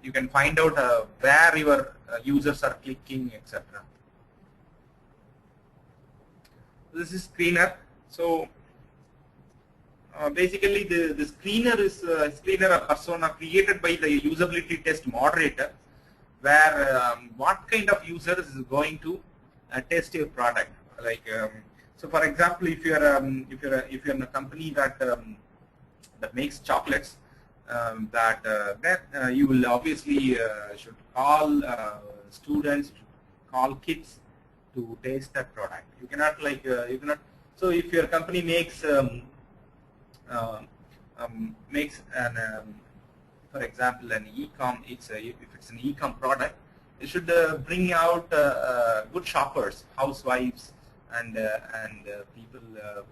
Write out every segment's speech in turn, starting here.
you can find out where your users are clicking, etc. This is screener. So basically, the screener is a persona created by the usability test moderator, where what kind of user is going to test your product. Like so, for example, if you're in a company that makes chocolates, then you will obviously should call students, call kids to taste that product. You cannot So if your company makes for example, an e-com, if it's an e-com product, it should bring out good shoppers, housewives, and people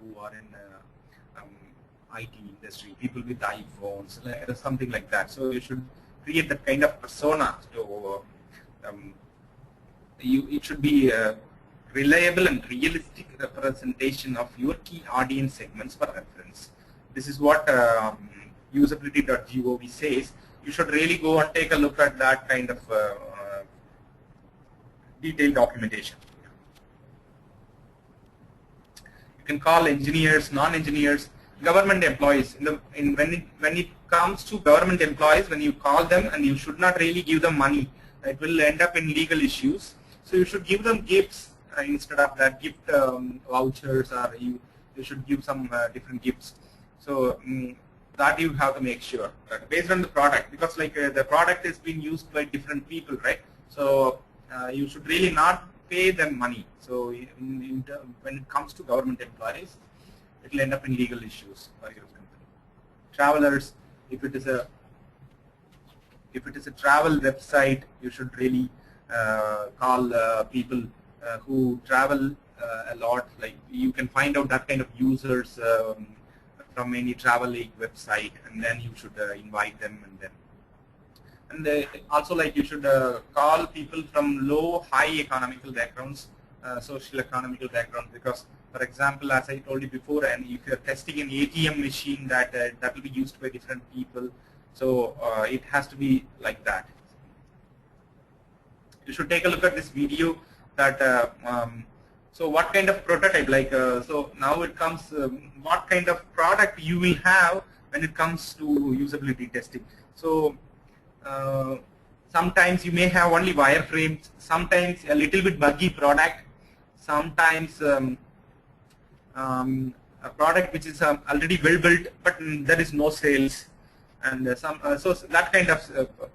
who are in IT industry, people with iPhones, something like that. So you should create that kind of persona. So it should be a reliable and realistic representation of your key audience segments for reference. This is what usability.gov says. You should really go and take a look at that kind of detailed documentation. You can call engineers, non-engineers, government employees. When it comes to government employees, when you call them, and you should not really give them money, it will end up in legal issues. So you should give them gifts instead of that, gift vouchers, or you should give some different gifts. So that you have to make sure based on the product, because the product is being used by different people, right? So you should really not pay them money. So when it comes to government employees, it will end up in legal issues for your company. Travelers, if it is a travel website, you should really call people who travel a lot. Like, you can find out that kind of users from any travel website, and then you should invite them, and also you should call people from low, high economical backgrounds, social economical backgrounds, because, for example, as I told you before, and if you're testing an ATM machine, that will be used by different people, so it has to be like that. You should take a look at this video. That so what kind of prototype, so now it comes what kind of product you will have when it comes to usability testing. So sometimes you may have only wireframes, sometimes a little bit buggy product, sometimes a product which is already well built but there is no sales, and so that kind of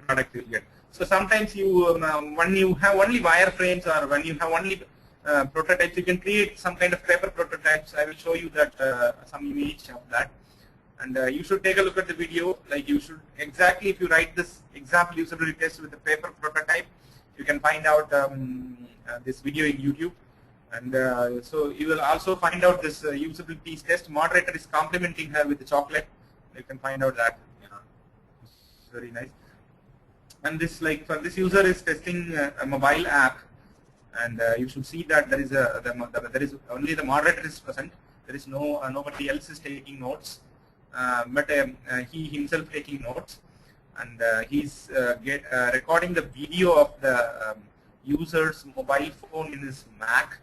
product you get. So sometimes when you have only wireframes, or when you have only prototypes, you can create some kind of paper prototypes. I will show you that some image of that, and you should take a look at the video. You should exactly, if you write this example usability test with a paper prototype, you can find out this video in YouTube, and so you will also find out this usability test moderator is complimenting her with the chocolate. You can find out that. It's very nice. And this, for this user is testing a mobile app, and you should see that there is there is only the moderator is present. There is nobody else is taking notes, but he himself taking notes, and he's recording the video of the user's mobile phone in his Mac,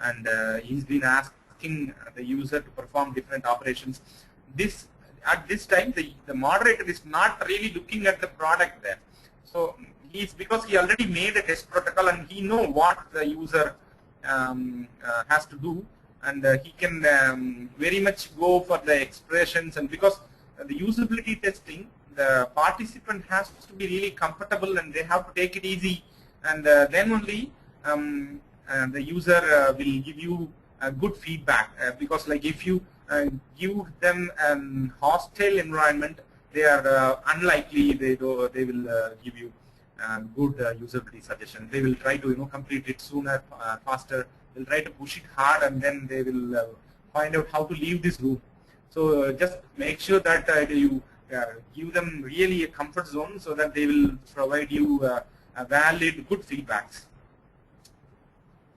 and he's been asking the user to perform different operations. At this time, the moderator is not really looking at the product there. So because he already made a test protocol, and he know what the user has to do, and he can very much go for the expressions. And because the usability testing, the participant has to be really comfortable, and they have to take it easy, and then only the user will give you good feedback. Because if you give them a hostile environment, they are unlikely they will give you good usability suggestions. They will try to complete it sooner, faster. They'll try to push it hard, and then they will find out how to leave this room. So just make sure that you give them really a comfort zone, so that they will provide you a valid, good feedbacks.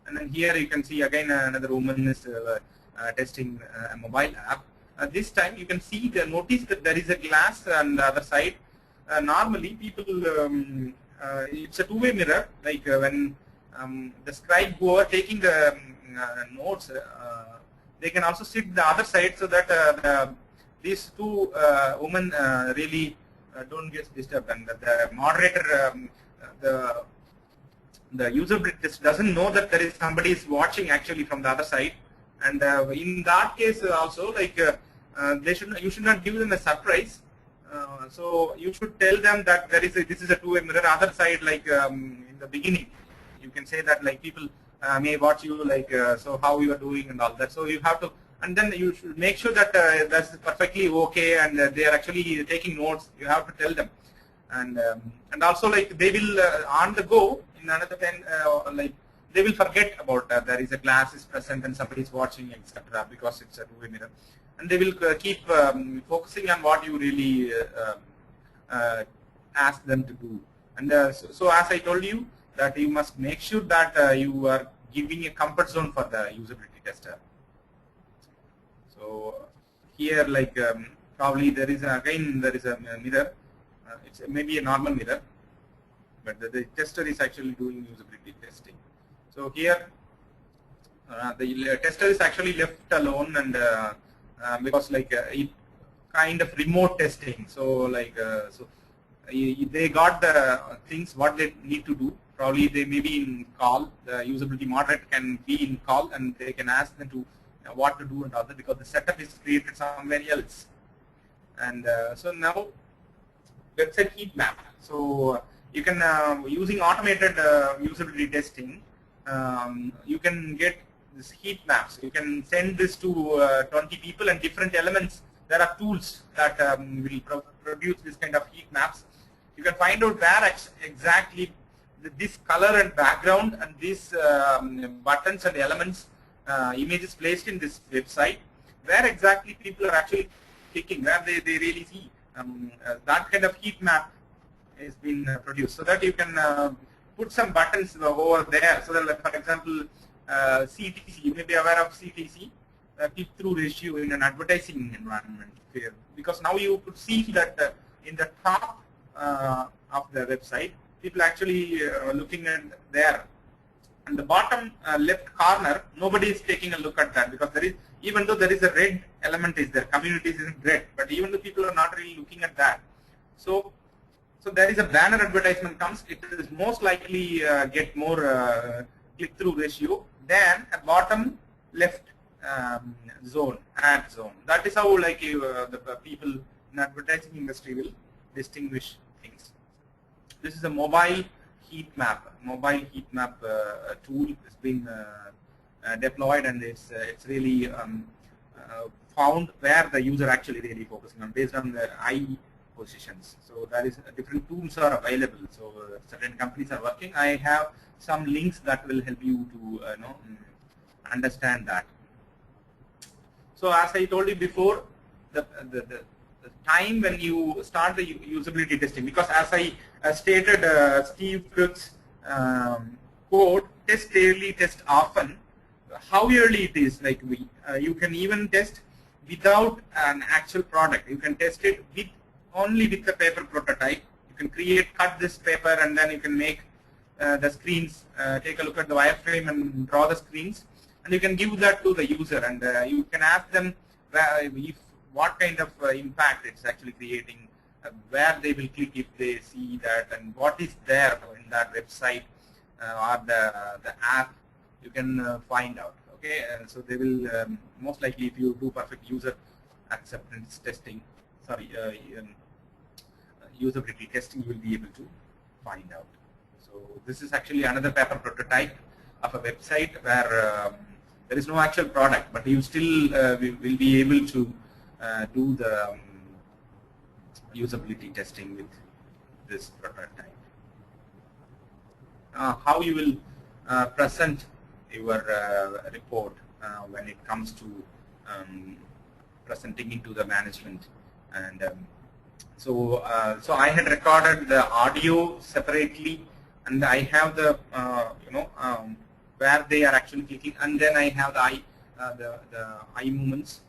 And then here you can see again another woman is testing a mobile app. This time you can see notice that there is a glass on the other side. normally people, it's a two-way mirror. Like when the scribe who are taking the notes, they can also sit the other side so that these two women really don't get disturbed, and the moderator, the user doesn't know that there is somebody is watching actually from the other side, and in that case also, like you should not give them a surprise. So you should tell them that this is a two-way mirror. Other side, like in the beginning, you can say that like people may watch you, like so how you are doing and all that. So you have to, and then you should make sure that that's perfectly okay, and they are actually taking notes. You have to tell them, and also like they will on the go in another 10 like they will forget about there is a class is present and somebody is watching, etc. because it's a two-way mirror. And they will keep focusing on what you really ask them to do. And so as I told you, that you must make sure that you are giving a comfort zone for the usability tester. So here, like probably there is a mirror. It's maybe a normal mirror, but the tester is actually doing usability testing. So here, the tester is actually left alone, and because like it kind of remote testing, so like they got the things what they need to do. Probably they may be in call. The usability moderator can be in call, and they can ask them to what to do and other, because the setup is created somewhere else. And so now website heat map. So you can using automated usability testing, you can get this heat maps. You can send this to 20 people and different elements. There are tools that will produce this kind of heat maps. You can find out where exactly this color and background and these buttons and elements, images placed in this website, where exactly people are actually clicking, where they really see. That kind of heat map has been produced, so that you can put some buttons over there. So that, like, for example, CTC, you may be aware of CTC, click-through ratio in an advertising environment here, because now you could see that in the top of the website, people actually looking at there, and the bottom left corner, nobody is taking a look at that, because there is, even though there is a red element is there, communities isn't red, but even though people are not really looking at that, so there is a banner advertisement comes, it is most likely get more click-through ratio than a bottom left zone, ad zone. That is how like the people in advertising industry will distinguish things. This is a mobile heat map. Mobile heat map tool has been deployed, and it's really found where the user actually really focusing on based on their eye positions. So there is different tools are available. So certain companies are working. I have some links that will help you to understand that. So as I told you before, the time when you start the usability testing, because as I stated, Steve Cook's code, test early, test often. How early it is, like you can even test without an actual product. You can test it with only with the paper prototype. You can cut this paper, and then you can make the screens, take a look at the wireframe and draw the screens, and you can give that to the user, and you can ask them what kind of impact it's actually creating, where they will click if they see that, and what is there in that website or the app. You can find out. Okay, so they will most likely, if you do perfect user acceptance testing, sorry, usability testing, you will be able to find out. So this is actually another paper prototype of a website where there is no actual product, but you still will be able to do the usability testing with this prototype. How you will present your report when it comes to presenting into the management, and so I had recorded the audio separately, and I have the where they are actually clicking, and then I have the eye movements,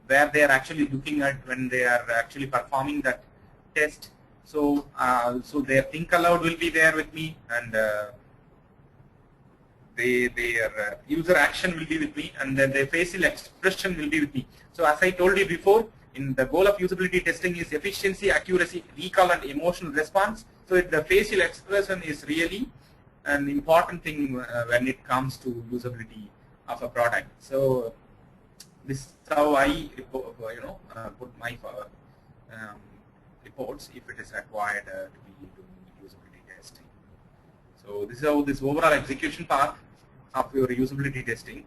where they are actually looking at when they are actually performing that test. So so their think aloud will be there with me, and their user action will be with me, and then their facial expression will be with me. So as I told you before, in the goal of usability testing is efficiency, accuracy, recall, and emotional response. So the facial expression is really an important thing when it comes to usability of a product. So this is how I put my reports if it is required to be doing usability testing. So this is how this overall execution path of your usability testing.